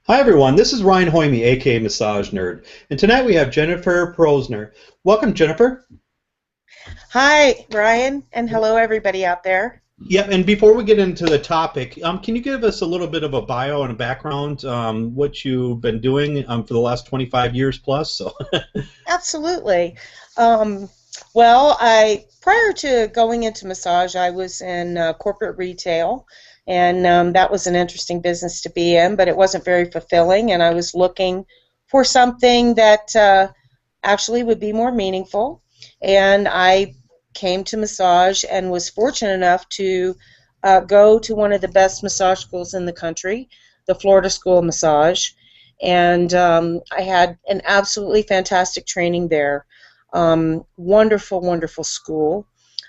Hi everyone, this is Ryan Hoyme, aka Massage Nerd, and tonight we have Jennifer Prosner. Welcome, Jennifer. Hi, Ryan, and hello, everybody out there. Yep, and before we get into the topic, can you give us a little bit of a bio and a background, what you've been doing for the last 25 years plus? So, Absolutely. Um, well, prior to going into massage, I was in corporate retail, and that was an interesting business to be in, but it wasn't very fulfilling, and I was looking for something that actually would be more meaningful. And I came to massage and was fortunate enough to go to one of the best massage schools in the country, the Florida School of Massage. And I had an absolutely fantastic training there. Wonderful, wonderful school.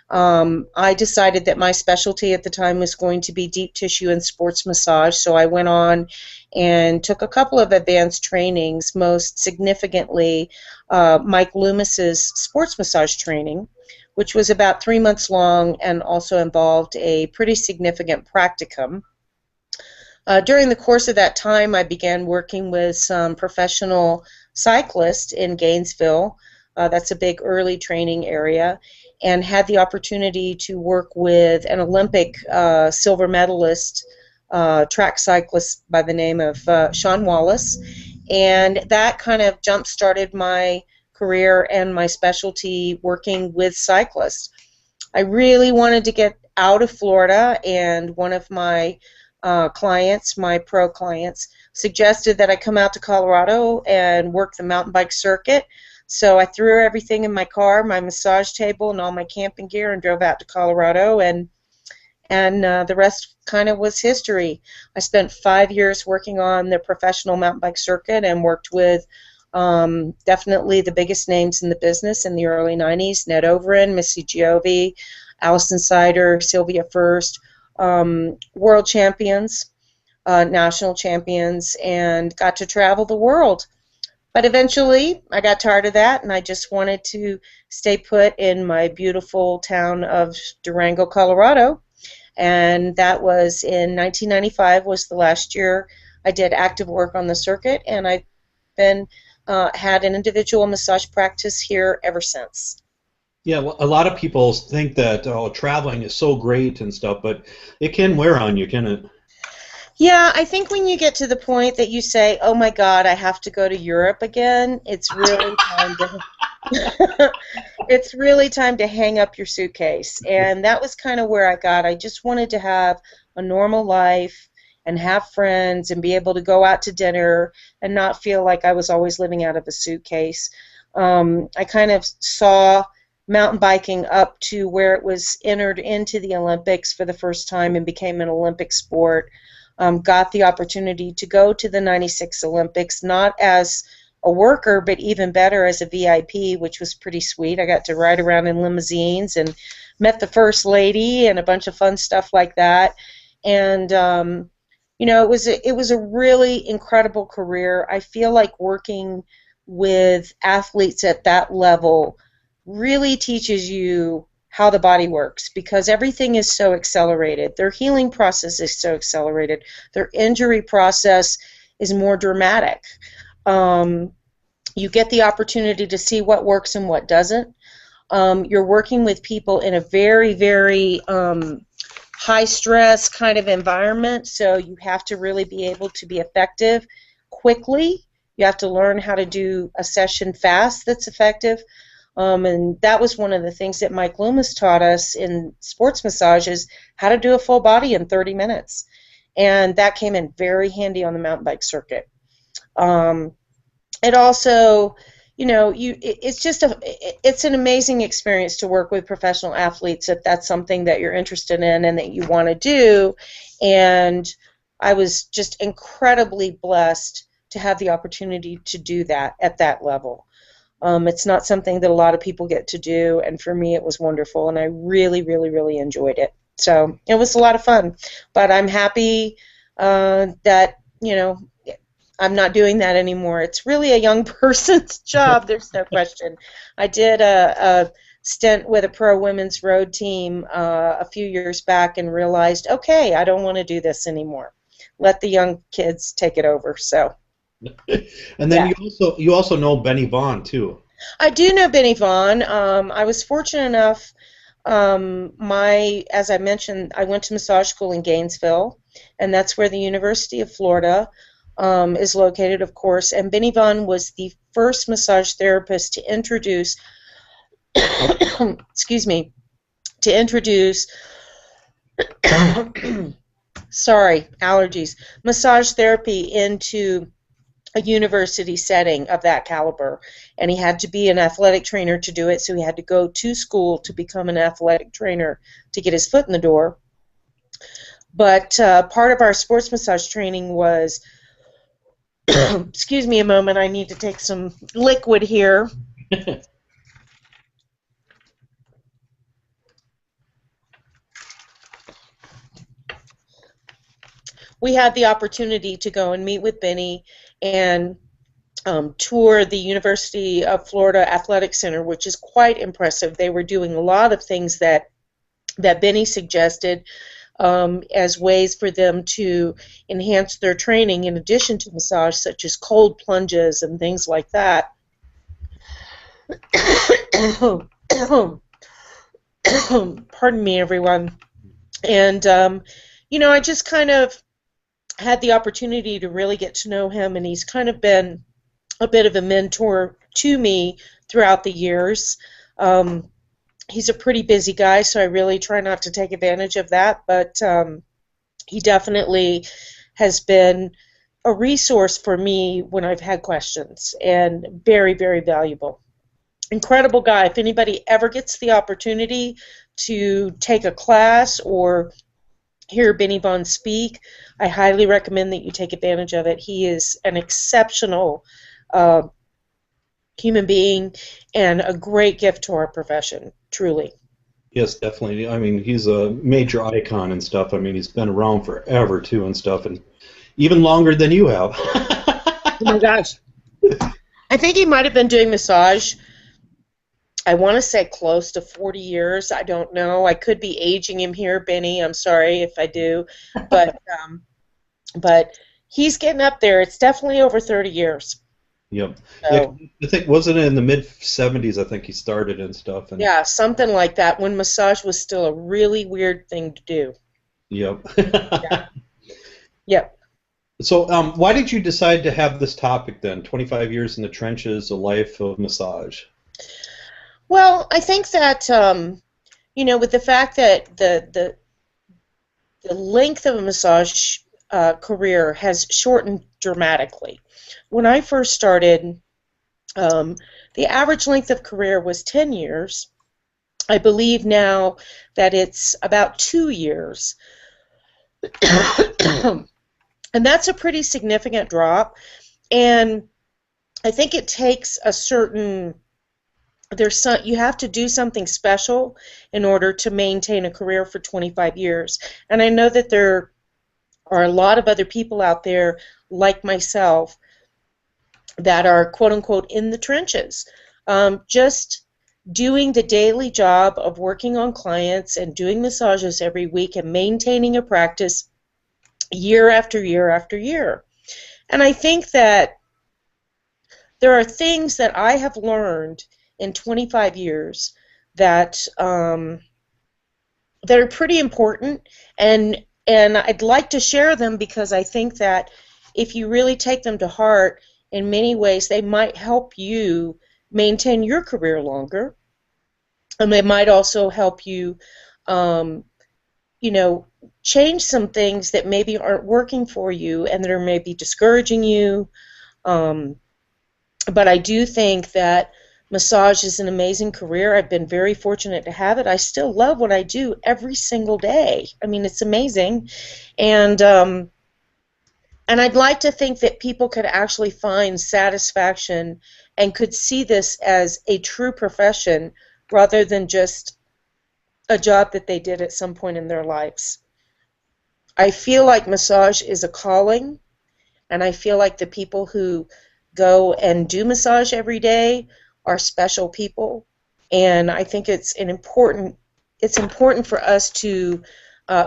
I decided that my specialty at the time was going to be deep tissue and sports massage, so I went on and took a couple of advanced trainings, most significantly Mike Loomis's sports massage training, which was about 3 months long and also involved a pretty significant practicum. During the course of that time, I began working with some professional cyclists in Gainesville. That's a big early training area, and had the opportunity to work with an Olympic silver medalist track cyclist by the name of Sean Wallace. And that kind of jump-started my career and my specialty working with cyclists. I really wanted to get out of Florida, and one of my clients, my pro clients, suggested that I come out to Colorado and work the mountain bike circuit. So I threw everything in my car, my massage table, and all my camping gear, and drove out to Colorado, and the rest kind of was history. I spent 5 years working on the professional mountain bike circuit and worked with definitely the biggest names in the business in the early 90s, Ned Overend, Missy Giove, Allison Sider, Sylvia First, world champions, national champions, and got to travel the world. But eventually, I got tired of that, and I just wanted to stay put in my beautiful town of Durango, Colorado. And that was in 1995 was the last year I did active work on the circuit, and I've been had an individual massage practice here ever since. yeah, well, a lot of people think that traveling is so great and stuff, but it can wear on you, can it? Yeah, I think when you get to the point that you say, "Oh my God, I have to go to Europe again," it's really time to it's really time to hang up your suitcase. And that was kind of where I got. I just wanted to have a normal life and have friends and be able to go out to dinner and not feel like I was always living out of a suitcase. I kind of saw mountain biking up to where it was entered into the Olympics for the first time and became an Olympic sport. Got the opportunity to go to the 96 Olympics, not as a worker, but even better as a VIP, which was pretty sweet. I got to ride around in limousines and met the First Lady and a bunch of fun stuff like that. And it was a really incredible career. I feel like working with athletes at that level really teaches you how the body works because everything is so accelerated. Their healing process is so accelerated. Their injury process is more dramatic. Um, you get the opportunity to see what works and what doesn't. You're working with people in a very, very high stress kind of environment, so you have to really be able to be effective quickly. You have to learn how to do a session fast that's effective. And that was one of the things that Mike Loomis taught us in sports massage is how to do a full body in 30 minutes. And that came in very handy on the mountain bike circuit. Um, it also, it's just it's an amazing experience to work with professional athletes if that's something that you're interested in and that you want to do. And I was just incredibly blessed to have the opportunity to do that at that level. It's not something that a lot of people get to do, and for me it was wonderful, and I really, really, really enjoyed it. So it was a lot of fun, but I'm happy that, I'm not doing that anymore. It's really a young person's job, there's no question. I did a stint with a pro women's road team a few years back and realized, okay, I don't want to do this anymore. let the young kids take it over. So, And then yeah. you also know Benny Vaughn too. I do know Benny Vaughn. I was fortunate enough. As I mentioned, I went to massage school in Gainesville, and that's where the University of Florida is located, of course. And Benny Vaughn was the first massage therapist to introduce, excuse me, to introduce, sorry, allergies, massage therapy into a university setting of that caliber. And he had to be an athletic trainer to do it, so he had to go to school to become an athletic trainer to get his foot in the door. But part of our sports massage training was, excuse me a moment, I need to take some liquid here. We had the opportunity to go and meet with Benny and tour the University of Florida Athletic Center, which is quite impressive. They were doing a lot of things that Benny suggested as ways for them to enhance their training in addition to massage, such as cold plunges and things like that. Pardon me, everyone. And, I just kind of had the opportunity to really get to know him, and he's kind of been a bit of a mentor to me throughout the years. He's a pretty busy guy, so I really try not to take advantage of that, but he definitely has been a resource for me when I've had questions, and very, very valuable. Incredible guy. If anybody ever gets the opportunity to take a class or hear Benny Vaughn speak, I highly recommend that you take advantage of it. He is an exceptional human being and a great gift to our profession, truly. Yes, definitely. I mean, he's a major icon and stuff. I mean, he's been around forever too and stuff, and even longer than you have. Oh my gosh. I think he might have been doing massage, I want to say close to 40 years. I don't know. I could be aging him here, Benny. I'm sorry if I do. But he's getting up there. It's definitely over 30 years. Yep. So, Yeah, I think wasn't it in the mid-70s? I think he started and stuff. And yeah, something like that, when massage was still a really weird thing to do. Yep. Yeah. Yep. So, why did you decide to have this topic then? 25 years in the trenches, a life of massage. Well, I think that with the fact that the length of a massage career has shortened dramatically. When I first started, the average length of career was 10 years. I believe now that it's about 2 years. And that's a pretty significant drop. And I think it takes a certain, you have to do something special in order to maintain a career for 25 years. And I know that there are a lot of other people out there like myself that are quote-unquote in the trenches, just doing the daily job of working on clients and doing massages every week and maintaining a practice year after year after year. And I think that there are things that I have learned in 25 years that that are pretty important, and I'd like to share them because I think that if you really take them to heart, in many ways they might help you maintain your career longer, and they might also help you change some things that maybe aren't working for you and that are maybe discouraging you. But I do think that massage is an amazing career. I've been very fortunate to have it. I still love what I do every single day. I mean, it's amazing. And I'd like to think that people could actually find satisfaction and could see this as a true profession rather than just a job that they did at some point in their lives. I feel like massage is a calling, and I feel like the people who go and do massage every day are special people, and I think it's important for us to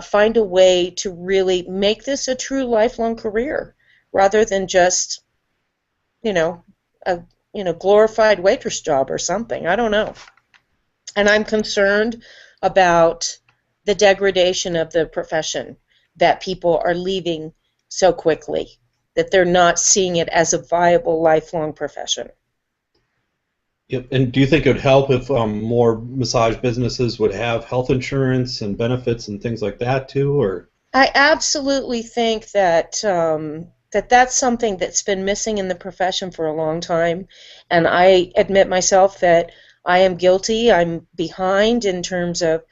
find a way to really make this a true lifelong career rather than just, you know, a glorified waitress job or something. I don't know. And I'm concerned about the degradation of the profession, that people are leaving so quickly, that they're not seeing it as a viable lifelong profession. Yep. And do you think it would help if more massage businesses would have health insurance and benefits and things like that too, or? I absolutely think that that's something that's been missing in the profession for a long time, and I admit myself that I am guilty. I'm behind in terms of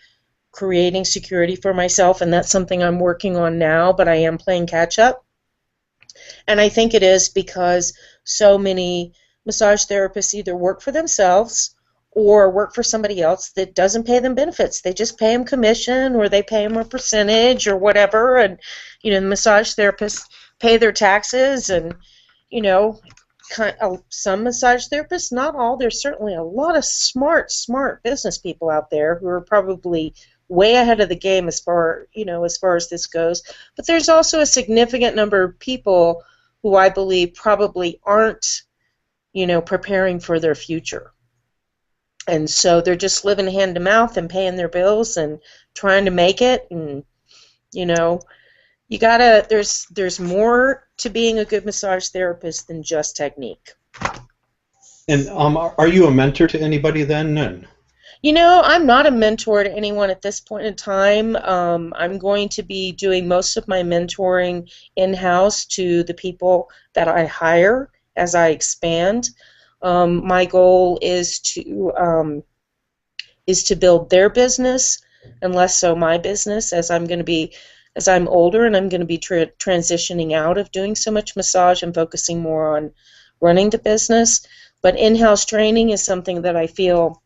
creating security for myself, and that's something I'm working on now, but I am playing catch up. And I think it is because so many massage therapists either work for themselves or work for somebody else that doesn't pay them benefits. They just pay them commission, or they pay them a percentage or whatever, and the massage therapists pay their taxes, and you know some massage therapists, not all, there's certainly a lot of smart business people out there who are probably way ahead of the game as far as this goes, but there's also a significant number of people who I believe probably aren't preparing for their future. And so they're just living hand to mouth and paying their bills and trying to make it. And you gotta. There's more to being a good massage therapist than just technique. And are you a mentor to anybody then? I'm not a mentor to anyone at this point in time. I'm going to be doing most of my mentoring in-house to the people that I hire as I expand. My goal is to build their business, and less so my business, as I'm older and I'm going to be transitioning out of doing so much massage and focusing more on running the business. But in-house training is something that I feel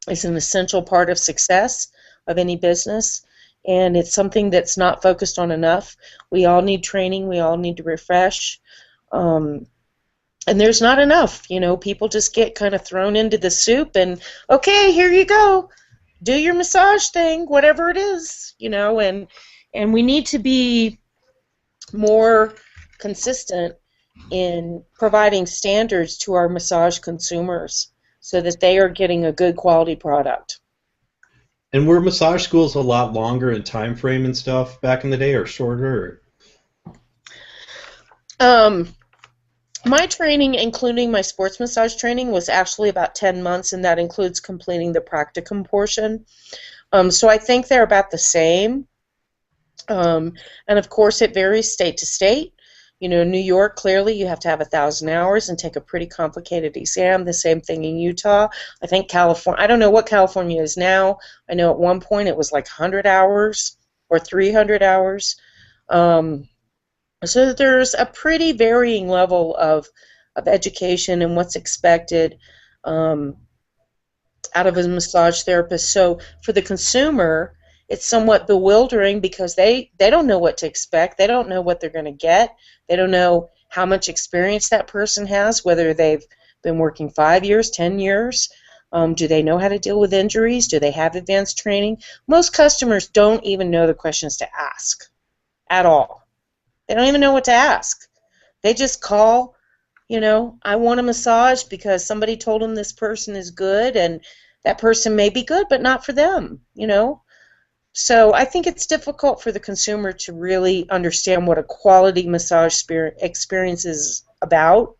is an essential part of success of any business, and it's something that's not focused on enough. We all need training. We all need to refresh. And there's not enough. People just get kind of thrown into the soup and, okay, here you go. Do your massage thing, whatever it is, and we need to be more consistent in providing standards to our massage consumers so that they are getting a good quality product. And were massage schools a lot longer in time frame and stuff back in the day, or shorter? My training, including my sports massage training, was actually about 10 months, and that includes completing the practicum portion. So I think they're about the same. And of course, it varies state to state. New York, clearly, you have to have 1,000 hours and take a pretty complicated exam. The same thing in Utah. I think California, I don't know what California is now. I know at one point it was like 100 hours or 300 hours. So there's a pretty varying level of education and what's expected out of a massage therapist. So for the consumer, it's somewhat bewildering because they don't know what to expect. They don't know what they're going to get. They don't know how much experience that person has, whether they've been working 5 years, 10 years. Do they know how to deal with injuries? Do they have advanced training? Most customers don't even know the questions to ask at all. They don't even know what to ask. They just call, I want a massage because somebody told them this person is good, and that person may be good, but not for them, So I think it's difficult for the consumer to really understand what a quality massage experience is about.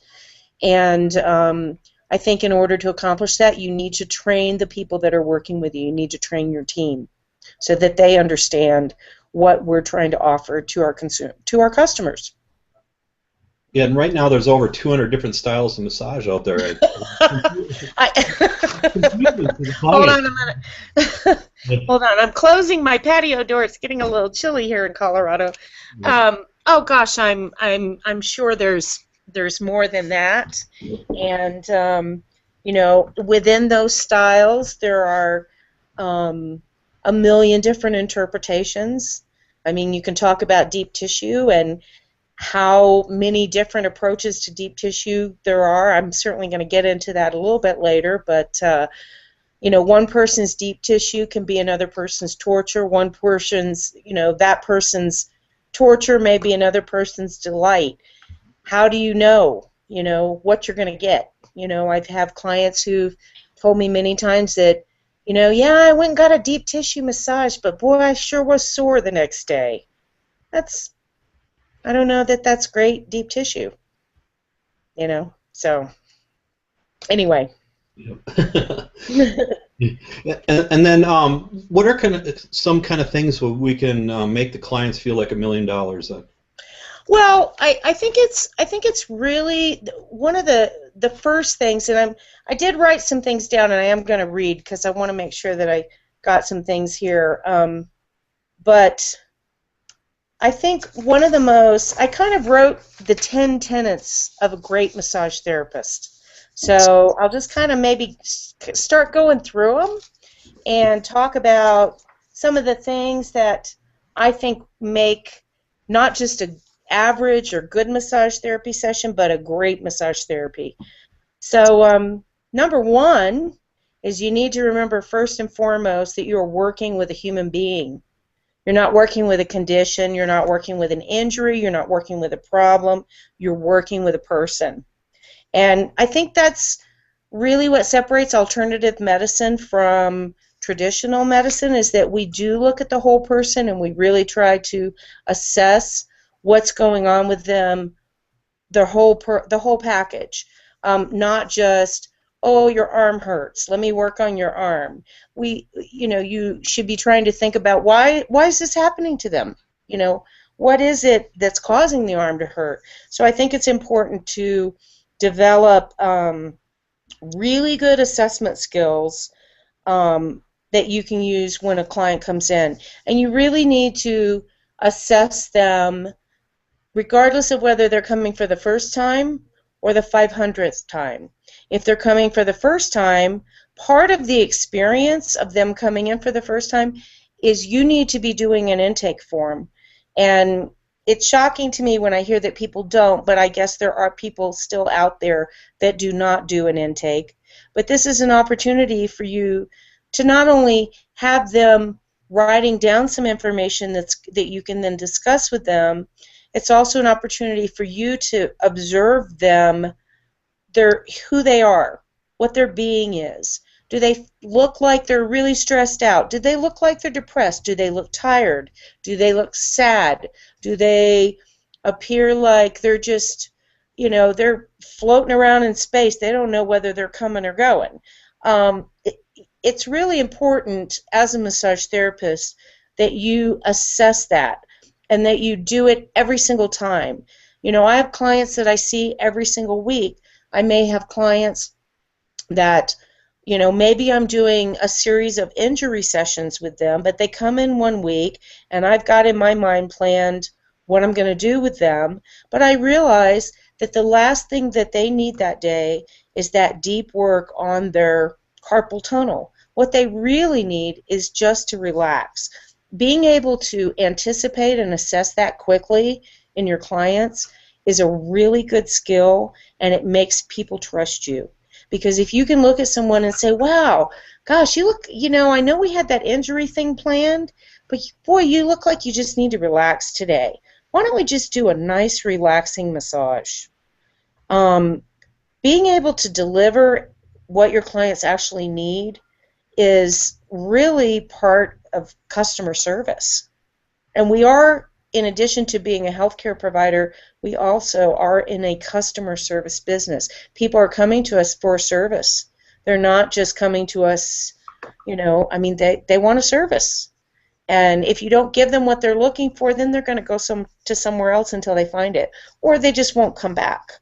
And I think in order to accomplish that, you need to train the people that are working with you. You need to train your team so that they understand what we're trying to offer to our customers. Yeah, and right now there's over 200 different styles of massage out there. Hold on a minute. Hold on, I'm closing my patio door. It's getting a little chilly here in Colorado. Oh gosh, I'm sure there's more than that, and within those styles there are a million different interpretations. I mean, you can talk about deep tissue and how many different approaches to deep tissue there are. I'm certainly going to get into that a little bit later, but One person's deep tissue can be another person's torture. One person's, that person's torture may be another person's delight. How do you know, what you're going to get? I've have clients who've told me many times that, yeah, I went and got a deep tissue massage, but boy, I sure was sore the next day. I don't know that that's great deep tissue, So, anyway. Yep. And then, what are some kind of things where we can make the clients feel like $1 million? Well, I think it's really one of the first things, and I did write some things down, and I am going to read because I want to make sure that I got some things here. But I think one of the most, I kind of wrote the 10 tenets of a great massage therapist. So I'll just kind of maybe start going through them and talk about some of the things that I think make not just a average or good massage therapy session, but a great massage therapy. So number one is you need to remember first and foremost that you're working with a human being. You're not working with a condition, you're not working with an injury, you're not working with a problem, you're working with a person. And I think that's really what separates alternative medicine from traditional medicine, is that we do look at the whole person and we really try to assess what's going on with them, the whole package, not just, oh, your arm hurts, let me work on your arm. You should be trying to think about why is this happening to them? What is it that's causing the arm to hurt? So I think it's important to develop really good assessment skills that you can use when a client comes in. And you really need to assess them regardless of whether they're coming for the first time or the 500th time. If they're coming for the first time, part of the experience of them coming in for the first time is you need to be doing an intake form. And it's shocking to me when I hear that people don't, but I guess there are people still out there that do not do an intake. But this is an opportunity for you to not only have them writing down some information that you can then discuss with them, it's also an opportunity for you to observe them, who they are, what their being is. Do they look like they're really stressed out? Do they look like they're depressed? Do they look tired? Do they look sad? Do they appear like they're just, they're floating around in space? They don't know whether they're coming or going. It's really important as a massage therapist that you assess that and that you do it every single time. I have clients that I see every single week. I may have clients that, maybe I'm doing a series of injury sessions with them, but they come in one week and I've got in my mind planned what I'm going to do with them, but I realize that the last thing that they need that day is that deep work on their carpal tunnel. What they really need is just to relax. Being able to anticipate and assess that quickly in your clients is a really good skill, and it makes people trust you. Because if you can look at someone and say, wow, gosh, you look, I know we had that injury thing planned, but boy, you look like you just need to relax today. Why don't we just do a nice relaxing massage? Being able to deliver what your clients actually need is really part of customer service. And we are, in addition to being a healthcare provider, we also are in a customer service business. People are coming to us for service. They're not just coming to us, they want a service. And if you don't give them what they're looking for, then they're going to go to somewhere else until they find it, or they just won't come back.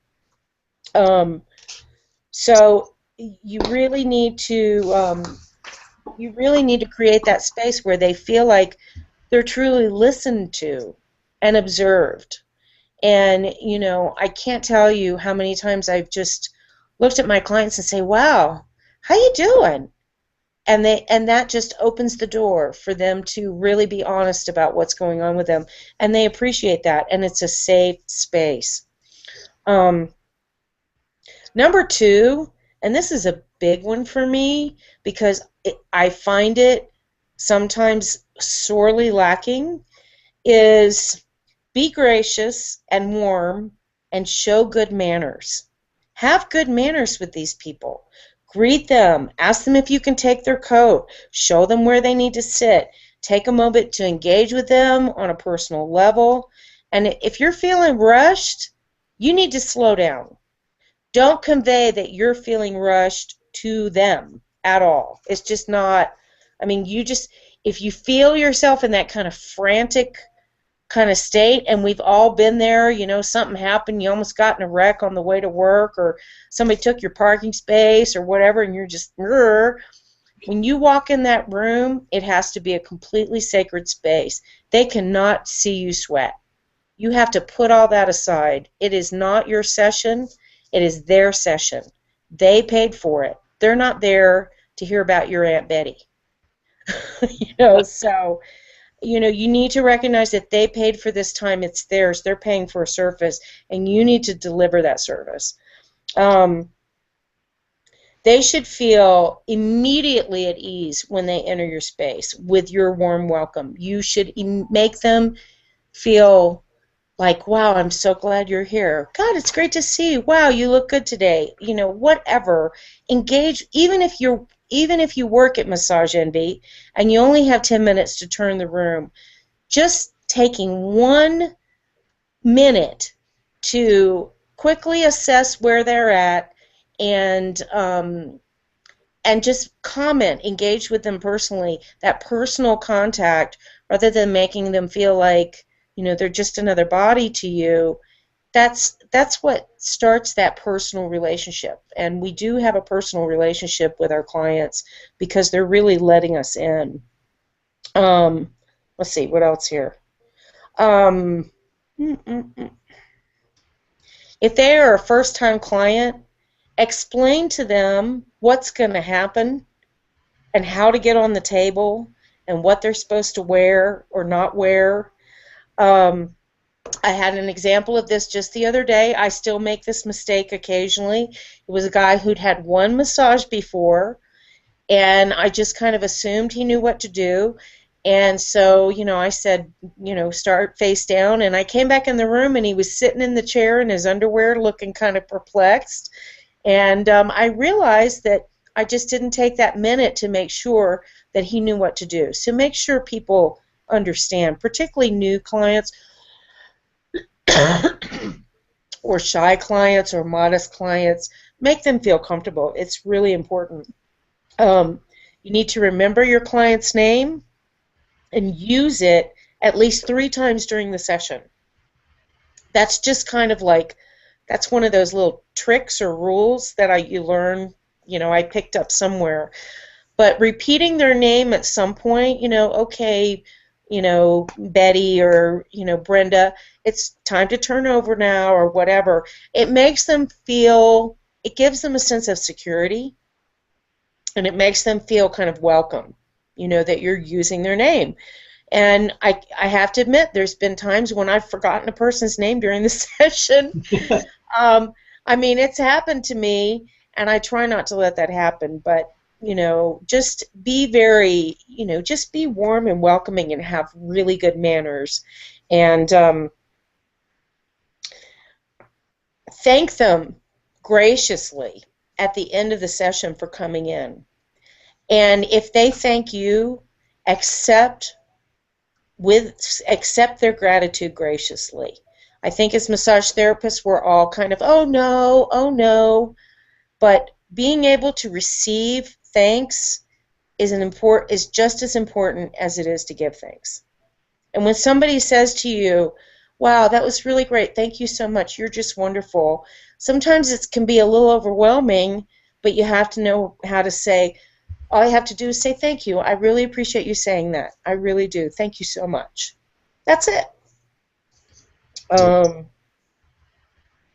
So you really need to create that space where they feel like they're truly listened to and observed. And, I can't tell you how many times I've just looked at my clients and say, wow, how you doing? And that just opens the door for them to really be honest about what's going on with them. And they appreciate that, and it's a safe space. Number two, and this is a big one for me because I find it sometimes sorely lacking, is be gracious and warm and show good manners. Have good manners with these people. Greet them. Ask them if you can take their coat. Show them where they need to sit. Take a moment to engage with them on a personal level. And if you're feeling rushed, you need to slow down. Don't convey that you're feeling rushed to them at all. It's just not, I mean, if you feel yourself in that kind of frantic kind of state, and we've all been there, something happened, you almost got in a wreck on the way to work, or somebody took your parking space or whatever, and you're just, when you walk in that room, it has to be a completely sacred space. They cannot see you sweat. You have to put all that aside. It is not your session. It is their session. They paid for it. They're not there to hear about your Aunt Betty. So you need to recognize that they paid for this time. It's theirs. They're paying for a service, and you need to deliver that service. They should feel immediately at ease when they enter your space with your warm welcome. You should make them feel like, wow, I'm so glad you're here. God, it's great to see you. Wow, you look good today. Whatever. Engage, even if you work at Massage Envy and you only have 10 minutes to turn the room, just taking 1 minute to quickly assess where they're at and just comment, engage with them personally, that personal contact, rather than making them feel like, they're just another body to you. That's what starts that personal relationship. And we do have a personal relationship with our clients because they're really letting us in. Let's see, what else here? If they are a first-time client, explain to them what's going to happen and how to get on the table and what they're supposed to wear or not wear. I had an example of this just the other day. I still make this mistake occasionally. It was a guy who'd had one massage before, and I just kind of assumed he knew what to do. And so, I said, start face down. And I came back in the room, and he was sitting in the chair in his underwear looking kind of perplexed. And I realized that I just didn't take that minute to make sure that he knew what to do. So make sure people understand, particularly new clients or shy clients or modest clients. Make them feel comfortable. It's really important. You need to remember your client's name and use it at least 3 times during the session. That's just kind of like, that's one of those little tricks or rules that you learn, I picked up somewhere. But repeating their name at some point, okay, Betty or, Brenda, it's time to turn over now or whatever. It makes them feel, it gives them a sense of security, and it makes them feel kind of welcome, that you're using their name. And I have to admit, there's been times when I've forgotten a person's name during the session. It's happened to me, and I try not to let that happen, but just be very, just be warm and welcoming and have really good manners. And thank them graciously at the end of the session for coming in. And if they thank you, accept their gratitude graciously. I think as massage therapists, we're all kind of, oh no, but being able to receive thanks is just as important as it is to give thanks. And when somebody says to you, wow, that was really great, thank you so much, you're just wonderful, sometimes it can be a little overwhelming, but you have to know how to say, all I have to do is say thank you. I really appreciate you saying that. I really do. Thank you so much. That's it.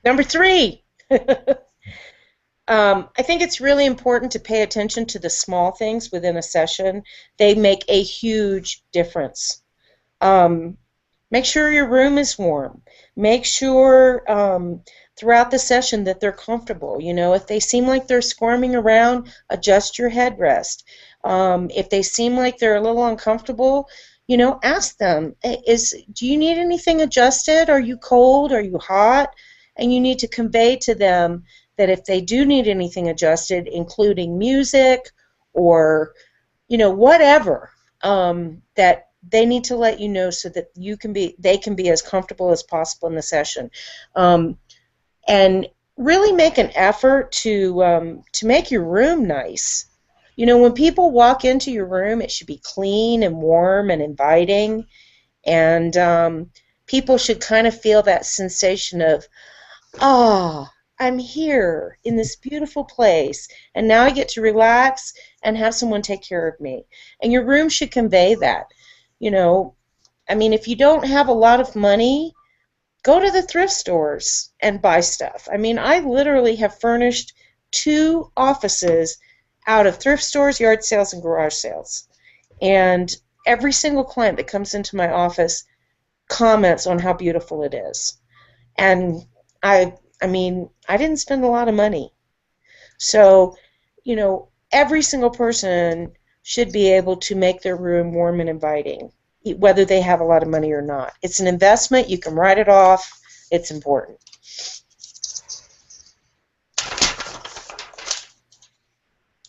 Number 3. I think it's really important to pay attention to the small things within a session. They make a huge difference. Make sure your room is warm. Make sure throughout the session that they're comfortable. You know, if they seem like they're squirming around, adjust your headrest. If they seem like they're a little uncomfortable, you know, ask them, do you need anything adjusted? Are you cold? Are you hot? And you need to convey to them that if they do need anything adjusted, including music or, you know, whatever, that they need to let you know so that they can be as comfortable as possible in the session. And really make an effort to make your room nice. You know, when people walk into your room, it should be clean and warm and inviting, and people should kind of feel that sensation of, oh, I'm here in this beautiful place, and now I get to relax and have someone take care of me. And your room should convey that. You know, I mean, if you don't have a lot of money, go to the thrift stores and buy stuff. I mean, I literally have furnished 2 offices out of thrift stores, yard sales, and garage sales. And every single client that comes into my office comments on how beautiful it is. And I mean, I didn't spend a lot of money. So, you know, every single person should be able to make their room warm and inviting, whether they have a lot of money or not. It's an investment. You can write it off. It's important.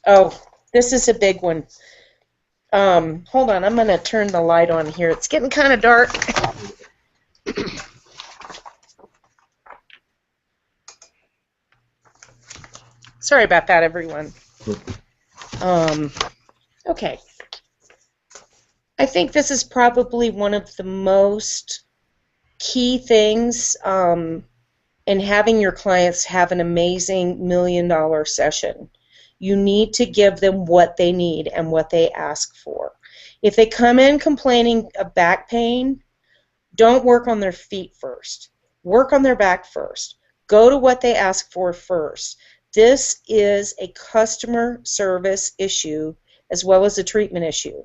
Oh, this is a big one. Hold on. I'm going to turn the light on here. It's getting kind of dark. Sorry about that, everyone. Okay. I think this is probably one of the most key things in having your clients have an amazing $1 million session. You need to give them what they need and what they ask for. If they come in complaining of back pain, don't work on their feet first. Work on their back first. Go to what they ask for first. This is a customer service issue as well as a treatment issue.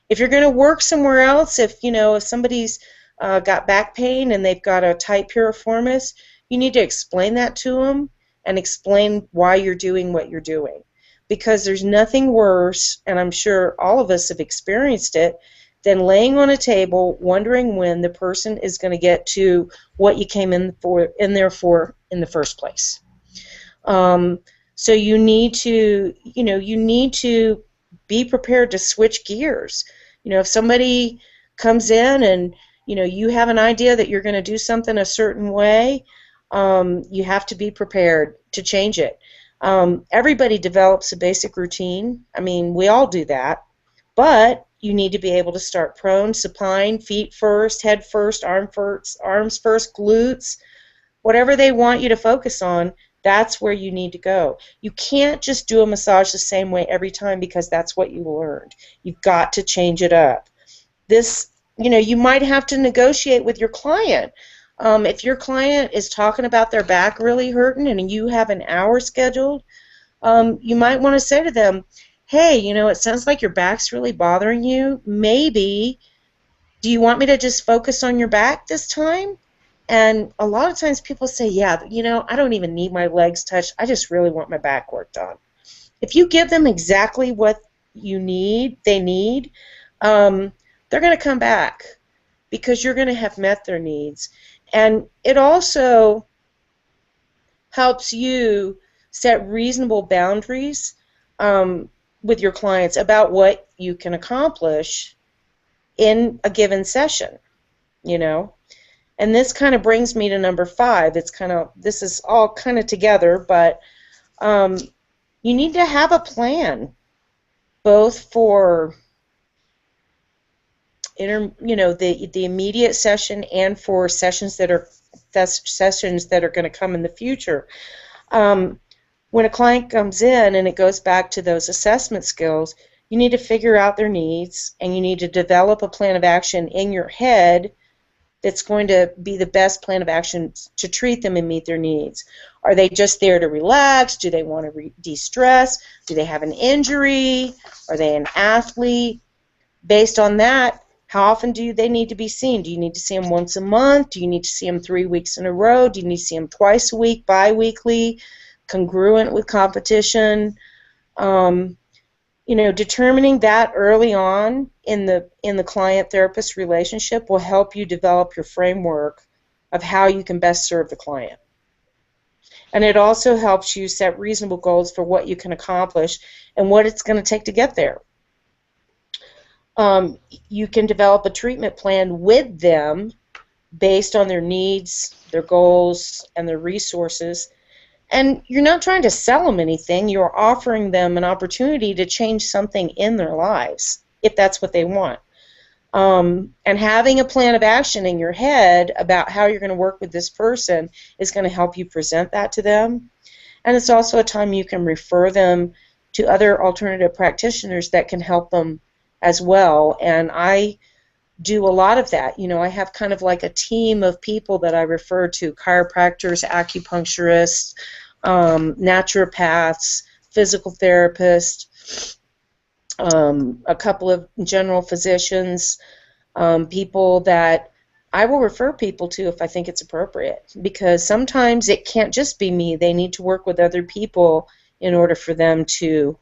If you're going to work somewhere else, if somebody's got back pain and they've got a tight piriformis, you need to explain that to them and explain why you're doing what you're doing. Because there's nothing worse, and I'm sure all of us have experienced it, than laying on a table wondering when the person is going to get to what you came in there for in the first place. So you need to be prepared to switch gears. If somebody comes in and you have an idea that you're going to do something a certain way, you have to be prepared to change it. Everybody develops a basic routine. I mean, we all do that, but you need to be able to start prone, supine, feet first, head first, arms first, glutes, whatever they want you to focus on. That's where you need to go. You can't just do a massage the same way every time because that's what you learned. You've got to change it up. You might have to negotiate with your client. If your client is talking about their back really hurting and you have an hour scheduled, you might want to say to them, hey, it sounds like your back's really bothering you. Maybe, do you want me to just focus on your back this time? And a lot of times people say, yeah, I don't even need my legs touched. I just really want my back worked on. If you give them exactly what they need, they're going to come back because you're going to have met their needs. And it also helps you set reasonable boundaries with your clients about what you can accomplish in a given session, And this kind of brings me to number 5. This is all kind of together, but you need to have a plan, both for the immediate session and for sessions that are going to come in the future. When a client comes in and it goes back to those assessment skills, you need to figure out their needs and you need to develop a plan of action in your head that's going to be the best plan of action to treat them and meet their needs. Are they just there to relax? Do they want to de-stress? Do they have an injury? Are they an athlete? Based on that, How often do they need to be seen? Do you need to see them once a month? Do you need to see them 3 weeks in a row? Do you need to see them twice a week, bi-weekly, congruent with competition? Determining that early on in the client-therapist relationship will help you develop your framework of how you can best serve the client. And it also helps you set reasonable goals for what you can accomplish and what it's going to take to get there. You can develop a treatment plan with them based on their needs, their goals, and their resources. And you're not trying to sell them anything. You're offering them an opportunity to change something in their lives, if that's what they want. And having a plan of action in your head about how you're going to work with this person is going to help you present that to them. And it's also a time you can refer them to other alternative practitioners that can help them as well. And I do a lot of that. I have kind of like a team of people that I refer to: chiropractors, acupuncturists, naturopaths, physical therapists, a couple of general physicians, people that I will refer people to if I think it's appropriate, because sometimes it can't just be me. They need to work with other people in order for them to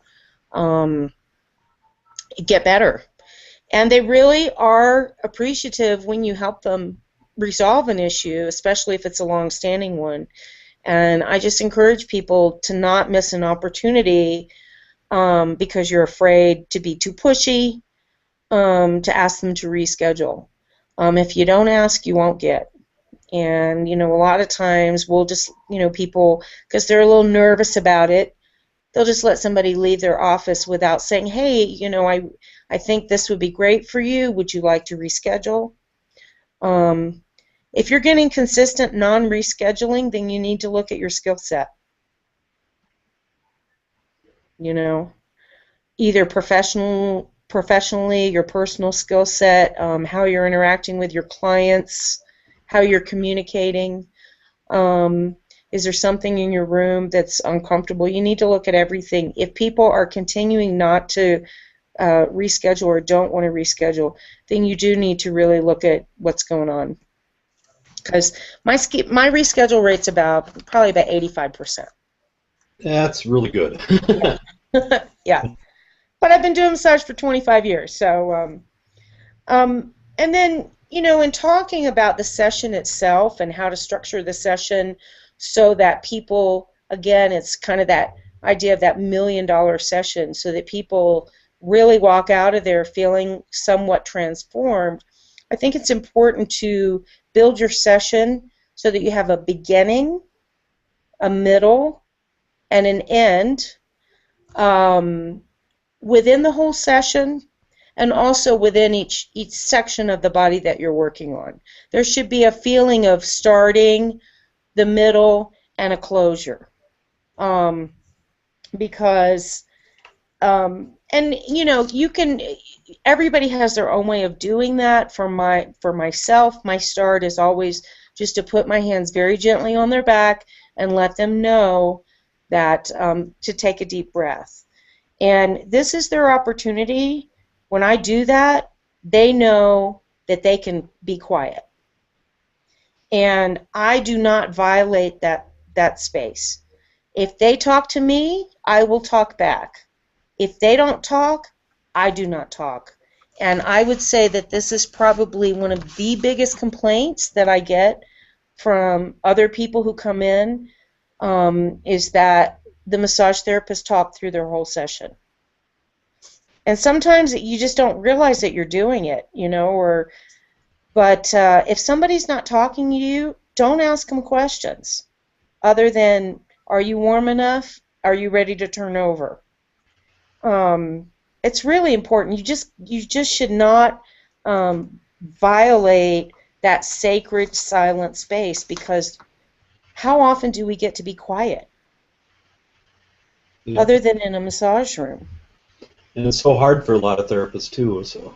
get better. And they really are appreciative when you help them resolve an issue, especially if it's a long-standing one. And I just encourage people to not miss an opportunity because you're afraid to be too pushy, to ask them to reschedule. If you don't ask, you won't get. And, a lot of times we'll just, people, because they're a little nervous about it, they'll just let somebody leave their office without saying, hey, I think this would be great for you. Would you like to reschedule? If you're getting consistent non-rescheduling, then you need to look at your skill set. Either professionally, your personal skill set, how you're interacting with your clients, how you're communicating. Is there something in your room that's uncomfortable? You need to look at everything. If people are continuing not to reschedule or don't want to reschedule, then you do need to really look at what's going on. Because my reschedule rate's probably about 85%. That's really good. Yeah. But I've been doing massage for 25 years. So, and then, in talking about the session itself and how to structure the session so that people, again, it's kind of that idea of that $1 million session, so that people really walk out of there feeling somewhat transformed. I think it's important to build your session so that you have a beginning, a middle, and an end within the whole session, and also within each section of the body that you're working on. There should be a feeling of starting, the middle, and a closure. Because and you can, everybody has their own way of doing that. For myself, my start is always just to put my hands very gently on their back and let them know that to take a deep breath. And this is their opportunity. When I do that, they know that they can be quiet. And I do not violate that space. If they talk to me, I will talk back. If they don't talk, I do not talk. And I would say that this is probably one of the biggest complaints that I get from other people who come in, is that the massage therapist talk through their whole session. And sometimes you just don't realize that you're doing it, but if somebody's not talking to you, don't ask them questions other than, are you warm enough? Are you ready to turn over? It's really important. You just should not violate that sacred silent space, because how often do we get to be quiet other than in a massage room? And it's so hard for a lot of therapists too. So.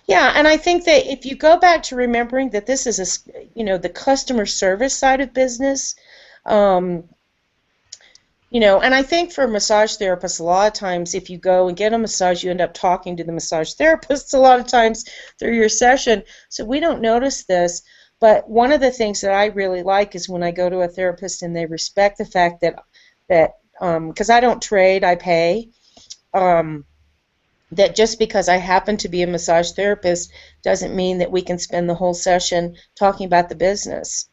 Yeah, and I think that if you go back to remembering that this is the customer service side of business, And I think for massage therapists, a lot of times if you go and get a massage, you end up talking to the massage therapist a lot of times through your session. So we don't notice this. But one of the things that I really like is when I go to a therapist and they respect the fact that because I don't trade, I pay. Um, that just because I happen to be a massage therapist doesn't mean that we can spend the whole session talking about the business.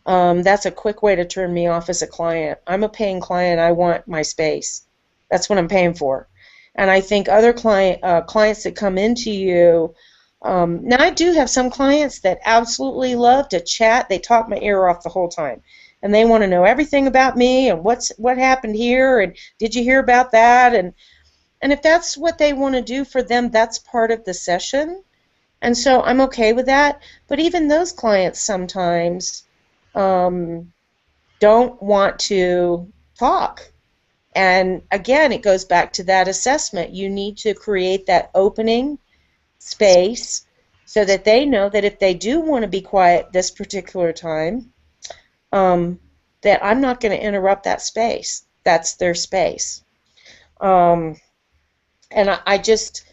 That's a quick way to turn me off as a client. I'm a paying client. I want my space. That's what I'm paying for. And I think other clients that come into you, now I do have some clients that absolutely love to chat. They talk my ear off the whole time. And they want to know everything about me and what happened here and did you hear about that? And if that's what they want to do for them, that's part of the session. And so I'm okay with that. But even those clients sometimes don't want to talk. And again, it goes back to that assessment. You need to create that opening space so that they know that if they do want to be quiet this particular time, that I'm not going to interrupt that space. That's their space. And I just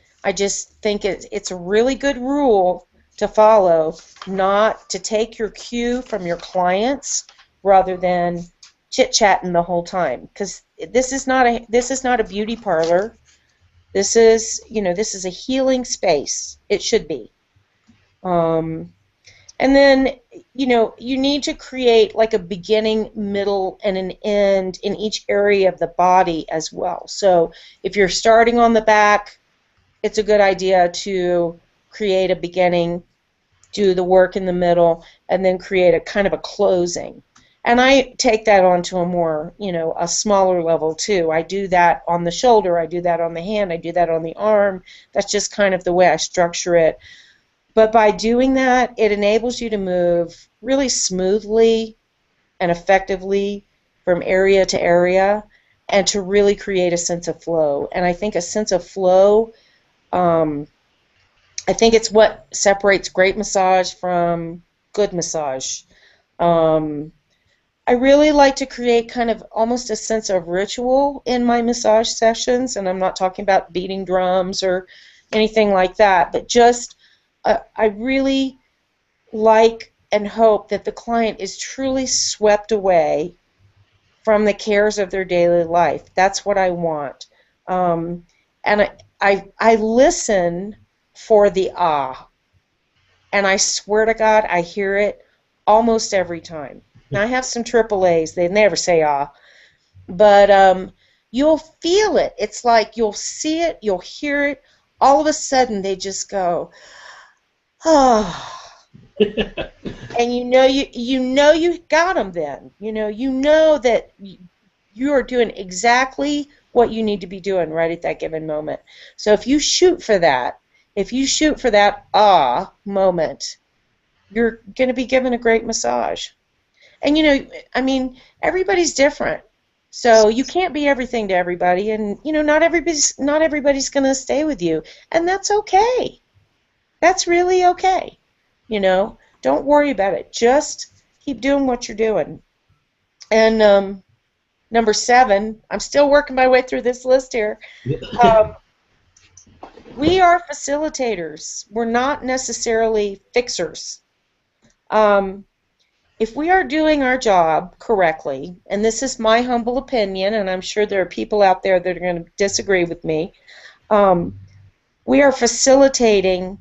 think it's a really good rule to follow, not to take your cue from your clients rather than chit-chatting the whole time, because this is not a beauty parlor. This is a healing space. It should be. And then you need to create like a beginning, middle, and an end in each area of the body as well. So if you're starting on the back, it's a good idea to create a beginning, do the work in the middle, and then create a kind of a closing. And I take that on to a more, a smaller level too. I do that on the shoulder, I do that on the hand, I do that on the arm. That's just kind of the way I structure it. But by doing that, it enables you to move really smoothly and effectively from area to area and to really create a sense of flow. And I think a sense of flow, I think it's what separates great massage from good massage. I really like to create kind of almost a sense of ritual in my massage sessions, and I'm not talking about beating drums or anything like that, but just I really like and hope that the client is truly swept away from the cares of their daily life. That's what I want. And I listen for the ah, and I swear to God I hear it almost every time. Now I have some AAAs, they never say ah, but you'll feel it. It's like you'll see it, you'll hear it, all of a sudden they just go, oh. And you got them then. You know that you are doing exactly what you need to be doing right at that given moment. So if you shoot for that ah moment, you're going to be given a great massage. And everybody's different. So you can't be everything to everybody, and not everybody's going to stay with you, and that's okay. That's really okay. Don't worry about it. Just keep doing what you're doing. And number 7, I'm still working my way through this list here. We are facilitators. We're not necessarily fixers. If we are doing our job correctly, and this is my humble opinion, and I'm sure there are people out there that are going to disagree with me, we are facilitating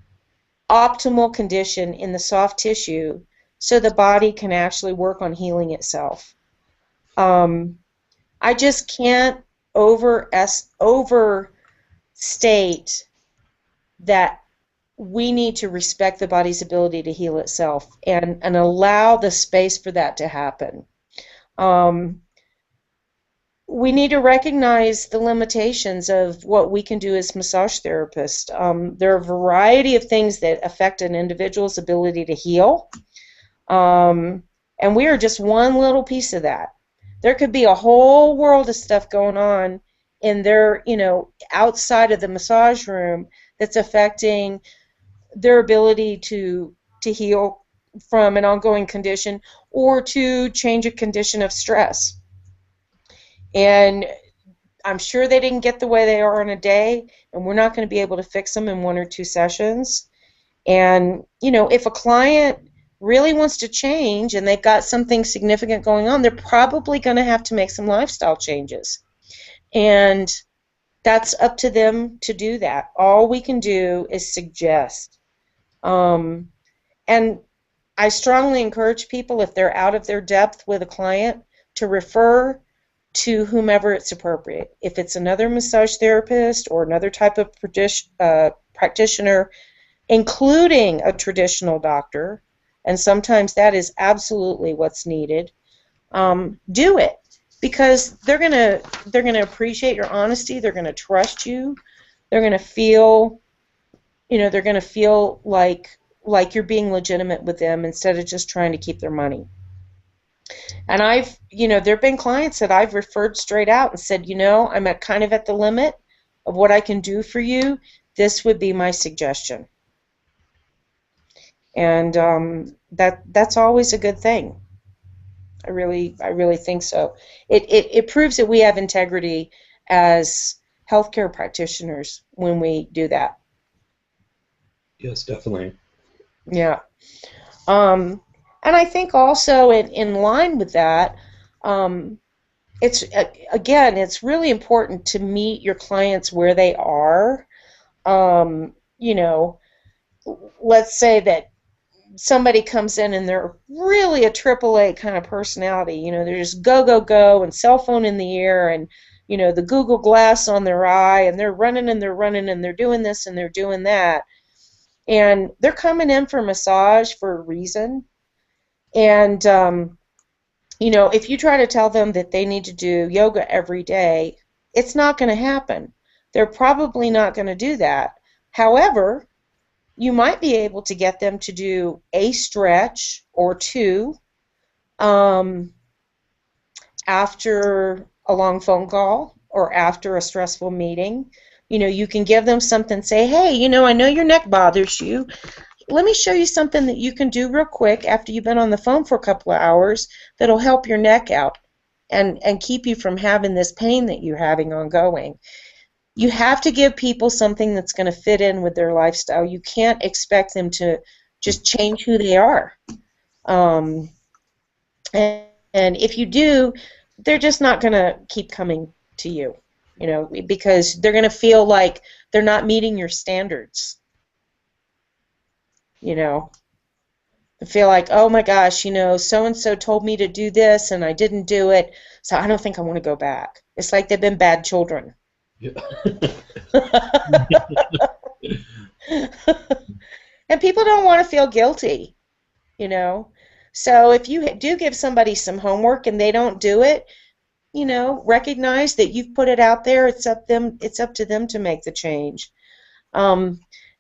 optimal condition in the soft tissue so the body can actually work on healing itself. I just can't overstate that we need to respect the body's ability to heal itself and allow the space for that to happen. We need to recognize the limitations of what we can do as massage therapists. There are a variety of things that affect an individual's ability to heal, and we are just one little piece of that. There could be a whole world of stuff going on in their, outside of the massage room that's affecting their ability to heal from an ongoing condition or to change a condition of stress. And I'm sure they didn't get the way they are in a day, and we're not going to be able to fix them in 1 or 2 sessions. And, if a client really wants to change and they've got something significant going on, they're probably going to have to make some lifestyle changes. And that's up to them to do that. All we can do is suggest. And I strongly encourage people, if they're out of their depth with a client, to refer to whomever it's appropriate. If it's another massage therapist or another type of practitioner, including a traditional doctor, and sometimes that is absolutely what's needed, do it, because they're gonna appreciate your honesty. They're gonna trust you. They're gonna feel, like you're being legitimate with them instead of just trying to keep their money. And there've been clients that I've referred straight out and said, I'm kind of at the limit of what I can do for you. This would be my suggestion. And that's always a good thing. I really think so. It proves that we have integrity as healthcare practitioners when we do that. Yes, definitely. Yeah. And I think also in line with that, it's really important to meet your clients where they are. Let's say that somebody comes in and they're really a AAA kind of personality. They're just go, go, go, and cell phone in the ear, and, the Google Glass on their eye, and they're running and they're running and they're doing this and they're doing that. And they're coming in for massage for a reason. And, if you try to tell them that they need to do yoga every day, it's not going to happen. They're probably not going to do that. However, you might be able to get them to do a stretch or two after a long phone call or after a stressful meeting. You can give them something, say, hey, I know your neck bothers you. Let me show you something that you can do real quick after you've been on the phone for a couple of hours that'll help your neck out and keep you from having this pain that you're having ongoing. You have to give people something that's going to fit in with their lifestyle. You can't expect them to just change who they are. And if you do, they're just not going to keep coming to you, because they're going to feel like they're not meeting your standards. They feel like, oh my gosh, so-and-so told me to do this and I didn't do it, so I don't think I want to go back. It's like they've been bad children. Yeah. And people don't want to feel guilty, So if you do give somebody some homework and they don't do it, recognize that you've put it out there. It's up to them to make the change.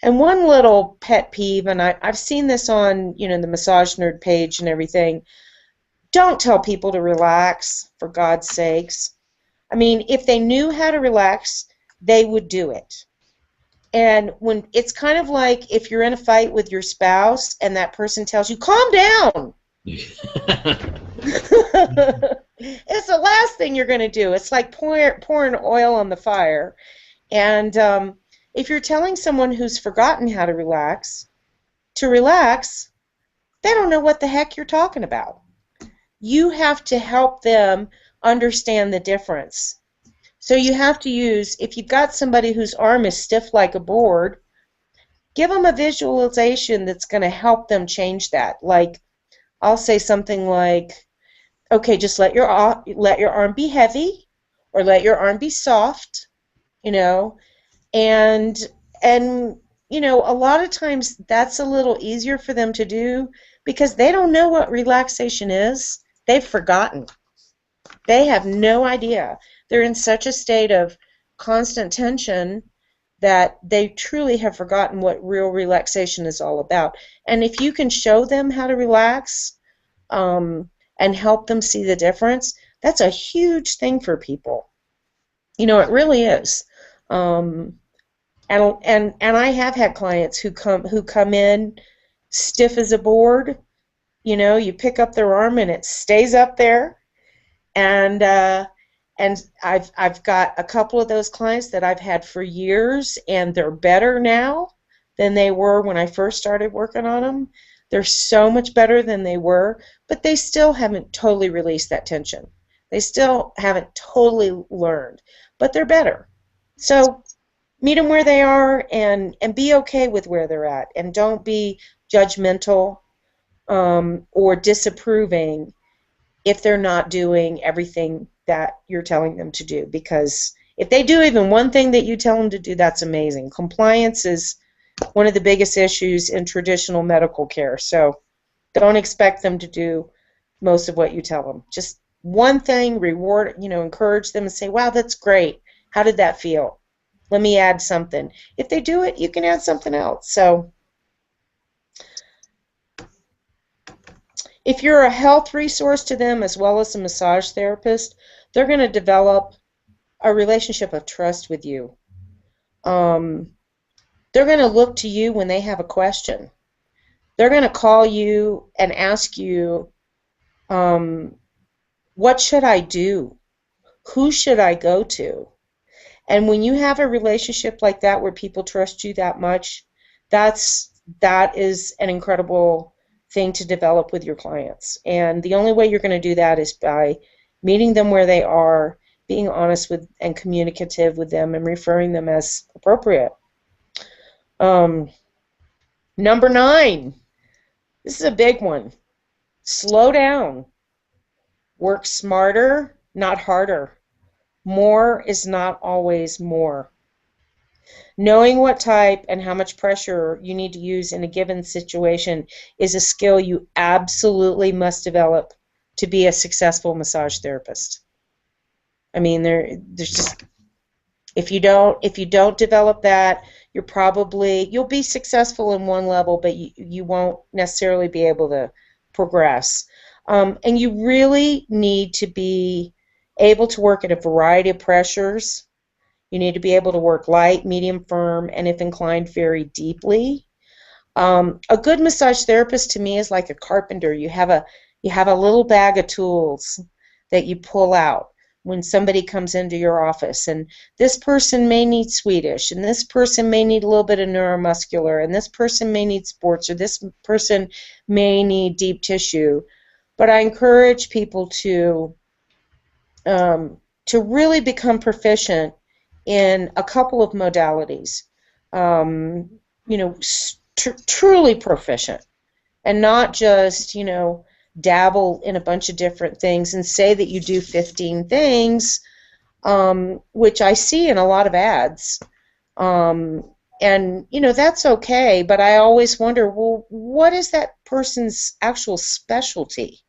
And one little pet peeve, and I've seen this on the Massage Nerd page and everything. Don't tell people to relax, for God's sakes. I mean, if they knew how to relax, they would do it. And when it's kind of like if you're in a fight with your spouse and that person tells you, calm down. It's the last thing you're going to do. It's like pouring oil on the fire. And if you're telling someone who's forgotten how to relax, they don't know what the heck you're talking about. You have to help them understand the difference. So you have to use, if you've got somebody whose arm is stiff like a board, give them a visualization that's going to help them change that. Like, I'll say something like, okay, just let your arm be heavy, or let your arm be soft, and a lot of times that's a little easier for them to do because they don't know what relaxation is. They've forgotten. They have no idea. They're in such a state of constant tension that they truly have forgotten what real relaxation is all about. And if you can show them how to relax and help them see the difference, that's a huge thing for people. It really is. And I have had clients who come in stiff as a board. You pick up their arm and it stays up there, and And I've got a couple of those clients that I've had for years, and they're better now than they were when I first started working on them. They're so much better than they were, but they still haven't totally released that tension. They still haven't totally learned, but they're better. So meet them where they are, and be okay with where they're at, and don't be judgmental or disapproving if they're not doing everything that you're telling them to do. Because if they do even one thing that you tell them to do, that's amazing. Compliance is one of the biggest issues in traditional medical care. So don't expect them to do most of what you tell them. Just one thing, reward, encourage them and say, wow, that's great. How did that feel? Let me add something. If they do it, you can add something else. So if you're a health resource to them as well as a massage therapist, they're going to develop a relationship of trust with you. They're going to look to you when they have a question. They're going to call you and ask you, what should I do? Who should I go to? And when you have a relationship like that where people trust you that much, that is an incredible thing to develop with your clients. And the only way you're going to do that is by meeting them where they are, being honest with and communicative with them, and referring them as appropriate. Number 9, this is a big one. Slow down. Work smarter, not harder. More is not always more. Knowing what type and how much pressure you need to use in a given situation is a skill you absolutely must develop to be a successful massage therapist. I mean, there's just, if you don't develop that, you'll be successful in one level, but you won't necessarily be able to progress. And you really need to be able to work at a variety of pressures. You need to be able to work light, medium, firm, and if inclined, very deeply. A good massage therapist to me is like a carpenter. You have a little bag of tools that you pull out when somebody comes into your office, and this person may need Swedish, and this person may need a little bit of neuromuscular, and this person may need sports, or this person may need deep tissue. But I encourage people to really become proficient in a couple of modalities. Truly proficient, and not just dabble in a bunch of different things and say that you do 15 things, which I see in a lot of ads. And that's okay, but I always wonder, well, what is that person's actual specialty?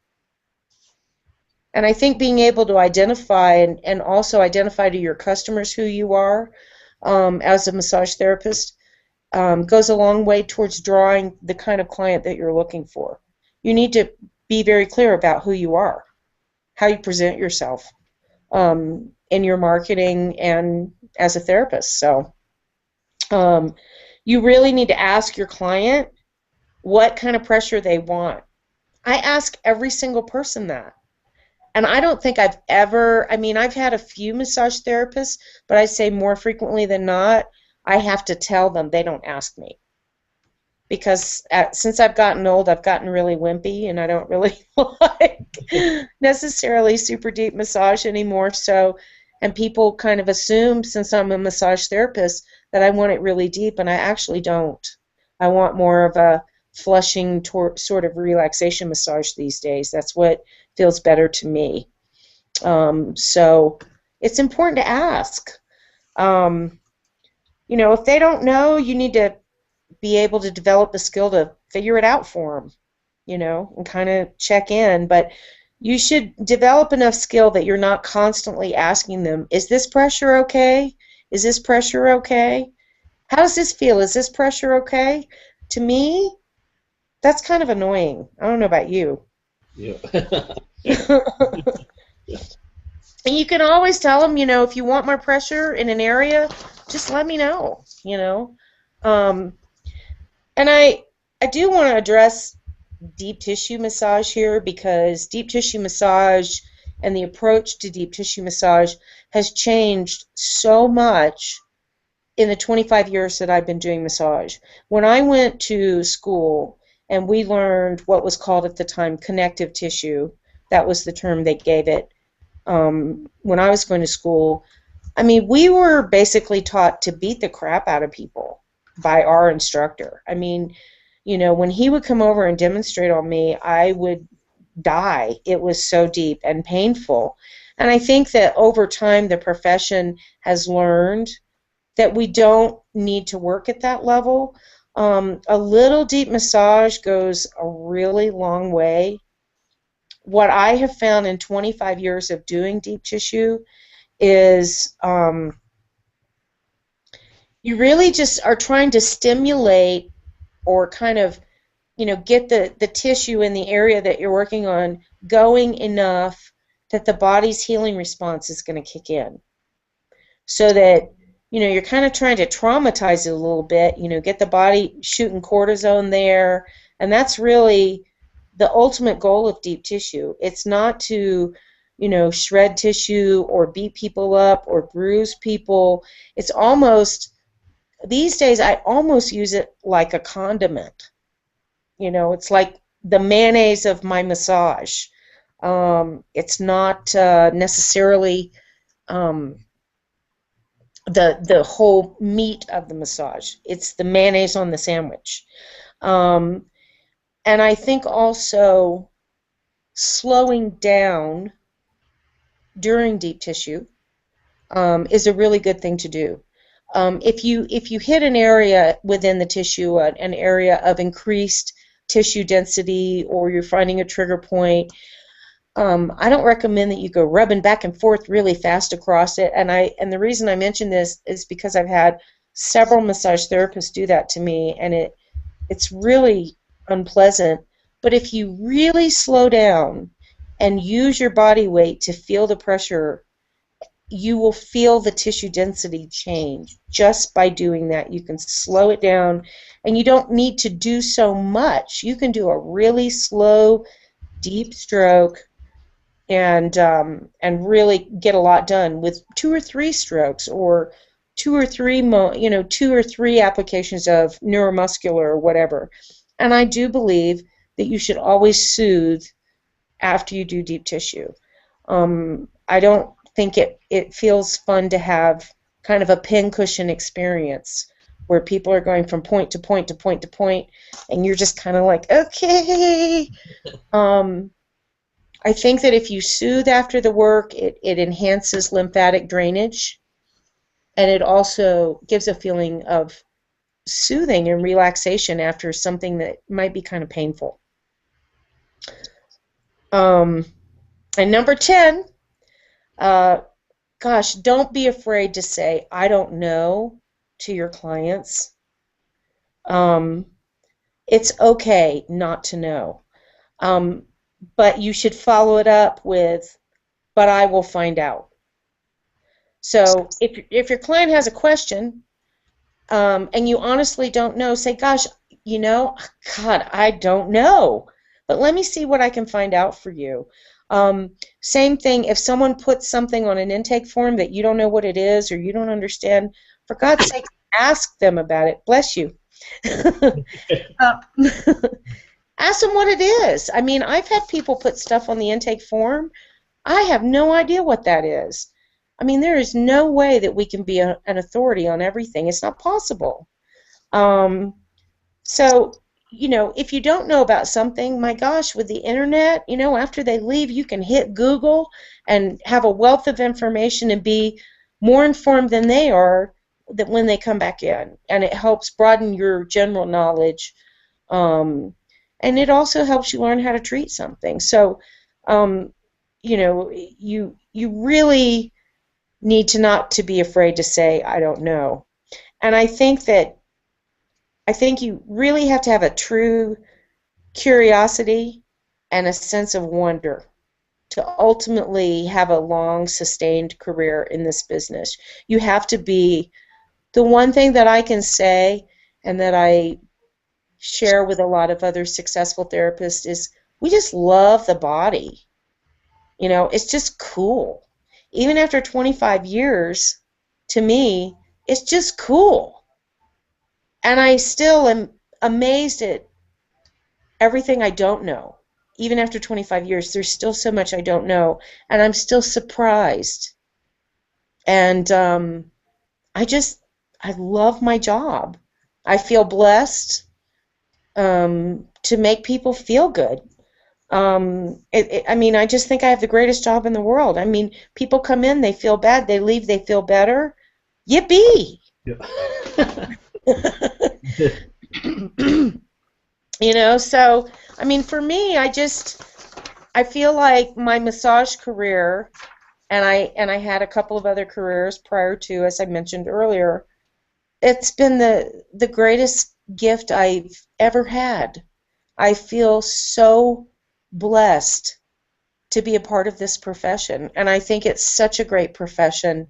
And I think being able to identify and also identify to your customers who you are as a massage therapist goes a long way towards drawing the kind of client that you're looking for. You need to be very clear about who you are, how you present yourself in your marketing and as a therapist. So you really need to ask your client what kind of pressure they want. I ask every single person that. And I don't think I've had a few massage therapists, but I say more frequently than not, I have to tell them, they don't ask me. Because since I've gotten old, I've gotten really wimpy, and I don't really like necessarily super deep massage anymore. So, and people kind of assume, since I'm a massage therapist, that I want it really deep, and I actually don't. I want more of a flushing sort of relaxation massage these days. That's what feels better to me. So it's important to ask. If they don't know, you need to be able to develop the skill to figure it out for them, and kind of check in. But you should develop enough skill that you're not constantly asking them, is this pressure okay? Is this pressure okay? How does this feel? Is this pressure okay? To me, that's kind of annoying. I don't know about you. Yeah. And you can always tell them, if you want more pressure in an area, just let me know, And I do want to address deep tissue massage here, because deep tissue massage and the approach to deep tissue massage has changed so much in the 25 years that I've been doing massage. When I went to school and we learned what was called at the time connective tissue, that was the term they gave it when I was going to school. I mean, we were basically taught to beat the crap out of people by our instructor. I mean, you know, when he would come over and demonstrate on me, I would die. It was so deep and painful. And I think that over time the profession has learned that we don't need to work at that level. A little deep massage goes a really long way. What I have found in 25 years of doing deep tissue is you really just are trying to stimulate or kind of, you know, get the tissue in the area that you're working on going enough that the body's healing response is going to kick in. So that, you know, you're kind of trying to traumatize it a little bit, you know, get the body shooting cortisone there, and that's really the ultimate goal of deep tissue. It's not to, you know, shred tissue or beat people up or bruise people. It's almost, these days I almost use it like a condiment. You know, it's like the mayonnaise of my massage. It's not necessarily the whole meat of the massage. It's the mayonnaise on the sandwich. And I think also slowing down during deep tissue is a really good thing to do. If you hit an area within the tissue, an area of increased tissue density, or you're finding a trigger point, I don't recommend that you go rubbing back and forth really fast across it. And the reason I mention this is because I've had several massage therapists do that to me, and it's really unpleasant. But if you really slow down and use your body weight to feel the pressure, you will feel the tissue density change just by doing that. You can slow it down, and you don't need to do so much. You can do a really slow, deep stroke and really get a lot done with 2 or 3 strokes, or 2 or 3 2 or 3 applications of neuromuscular or whatever. And I do believe that you should always soothe after you do deep tissue. I don't think it feels fun to have kind of a pincushion experience where people are going from point to point to point to point, and you're just kind of like, okay. I think that if you soothe after the work, it enhances lymphatic drainage, and it also gives a feeling of soothing and relaxation after something that might be kind of painful. And number 10, gosh, don't be afraid to say, I don't know, to your clients. It's okay not to know. But you should follow it up with, but I will find out. So if your client has a question and you honestly don't know, say, gosh, you know, God, I don't know, but let me see what I can find out for you. Same thing, if someone puts something on an intake form that you don't know what it is or you don't understand, for God's sake, ask them about it. Bless you. Ask them what it is. I mean, I've had people put stuff on the intake form. I have no idea what that is. I mean, there is no way that we can be an authority on everything. It's not possible. So, you know, if you don't know about something, my gosh, with the internet, you know, after they leave, you can hit Google and have a wealth of information and be more informed than they are that when they come back in. And it helps broaden your general knowledge. And it also helps you learn how to treat something. So, you know, you really need to not to be afraid to say, I don't know. And I think you really have to have a true curiosity and a sense of wonder to ultimately have a long, sustained career in this business. You have to be, the one thing that I can say and that I share with a lot of other successful therapists is we just love the body. You know, it's just cool. Even after 25 years, to me, it's just cool. And I still am amazed at everything I don't know. Even after 25 years, there's still so much I don't know, and I'm still surprised. And I just, I love my job. I feel blessed to make people feel good. I mean, I just think I have the greatest job in the world. I mean, people come in, they feel bad, they leave, they feel better. Yippee! Yeah. You know, so I mean, for me, I feel like my massage career, and I had a couple of other careers prior to, as I mentioned earlier. It's been the greatest gift I've ever had. I feel so blessed to be a part of this profession, and I think it's such a great profession.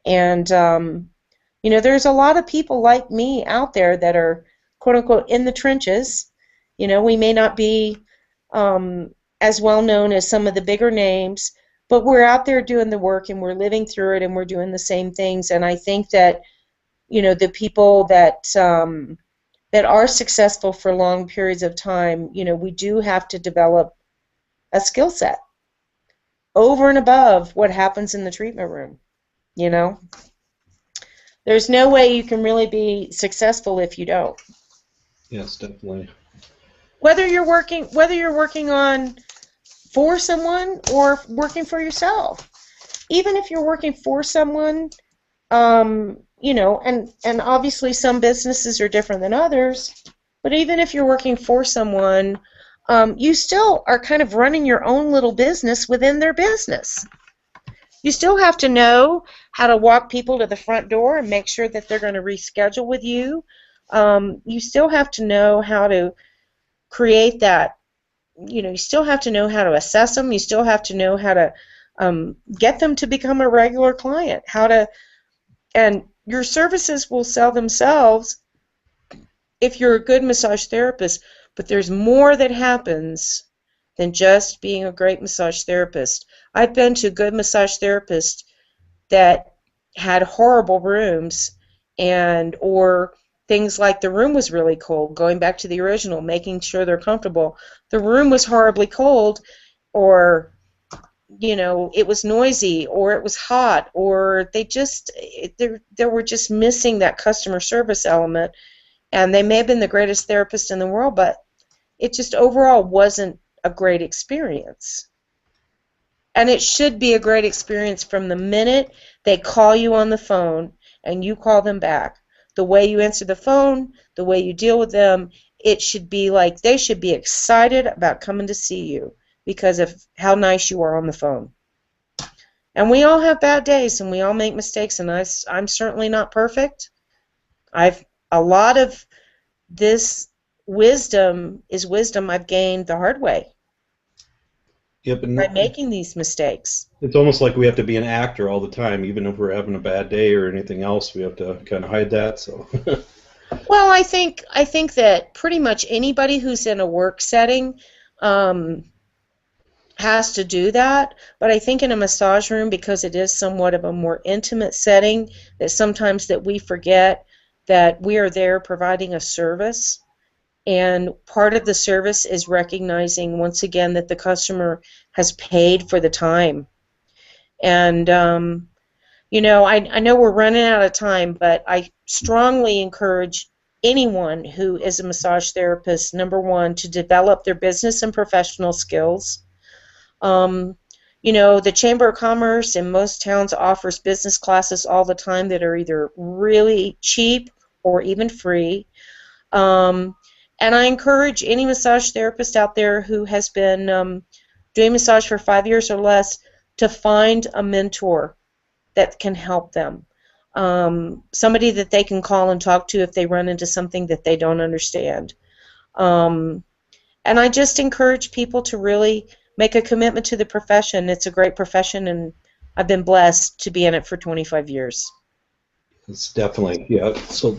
And you know, there's a lot of people like me out there that are quote unquote in the trenches. You know, we may not be as well known as some of the bigger names, but we're out there doing the work and we're living through it and we're doing the same things. And I think that, you know, the people that are successful for long periods of time, you know, we do have to develop a skill set over and above what happens in the treatment room. You know, there's no way you can really be successful if you don't. Yes, definitely. Whether you're working on for someone or working for yourself. Even if you're working for someone, you know, and obviously some businesses are different than others, but even if you're working for someone, you still are kind of running your own little business within their business. You still have to know how to walk people to the front door and make sure that they're going to reschedule with you. You still have to know how to create that. You know, you still have to know how to assess them. You still have to know how to get them to become a regular client. And your services will sell themselves if you're a good massage therapist. But there's more that happens than just being a great massage therapist. I've been to good massage therapists that had horrible rooms, or things like the room was really cold, going back to the original, making sure they're comfortable. The room was horribly cold, or, you know, it was noisy, or it was hot, or they were just missing that customer service element. And they may have been the greatest therapist in the world, but it just overall wasn't a great experience. And it should be a great experience from the minute they call you on the phone and you call them back. The way you answer the phone, the way you deal with them, it should be like they should be excited about coming to see you because of how nice you are on the phone. And we all have bad days and we all make mistakes, and I'm certainly not perfect. A lot of this wisdom I've gained the hard way. Yep, and By making these mistakes. it's almost like we have to be an actor all the time, even if we're having a bad day or anything else. We have to kind of hide that. So. Well, I think that pretty much anybody who's in a work setting has to do that. But I think in a massage room, because it is somewhat of a more intimate setting, that sometimes that we forget that we are there providing a service. And part of the service is recognizing, once again, that the customer has paid for the time. And, you know, I know we're running out of time, but I strongly encourage anyone who is a massage therapist, number one, to develop their business and professional skills. You know, the Chamber of Commerce in most towns offers business classes all the time that are either really cheap or even free. And I encourage any massage therapist out there who has been doing massage for 5 years or less to find a mentor that can help them. Somebody that they can call and talk to if they run into something that they don't understand. And I just encourage people to really make a commitment to the profession. It's a great profession, and I've been blessed to be in it for 25 years. It's definitely, yeah. So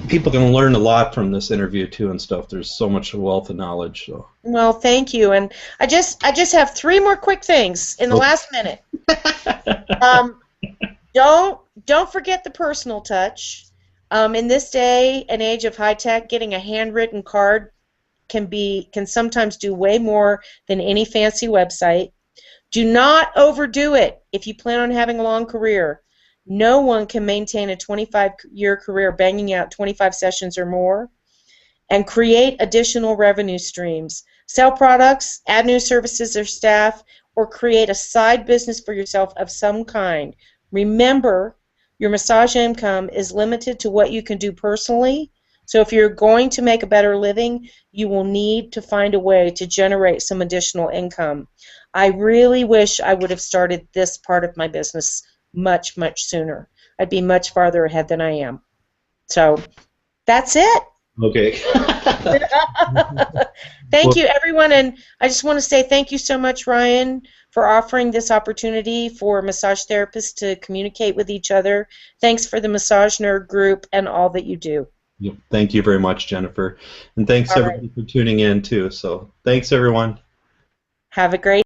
people can learn a lot from this interview too and stuff. There's so much wealth of knowledge. So. Well, thank you. And I just have three more quick things in the Okay. last minute. Um, don't forget the personal touch. In this day and age of high tech, getting a handwritten card can sometimes do way more than any fancy website. Do not overdo it if you plan on having a long career. No one can maintain a 25-year career banging out 25 sessions or more. And create additional revenue streams. Sell products, add new services or staff, or create a side business for yourself of some kind. Remember, your massage income is limited to what you can do personally. So if you're going to make a better living, you will need to find a way to generate some additional income. I really wish I would have started this part of my business much, much sooner. I'd be much farther ahead than I am. So that's it. Okay. Thank Well, you, everyone, and I just want to say thank you so much, Ryan, for offering this opportunity for massage therapists to communicate with each other. Thanks for the Massage Nerd group and all that you do. yep, thank you very much, Jennifer. And thanks All right. everybody for tuning in too. So thanks everyone. Have a great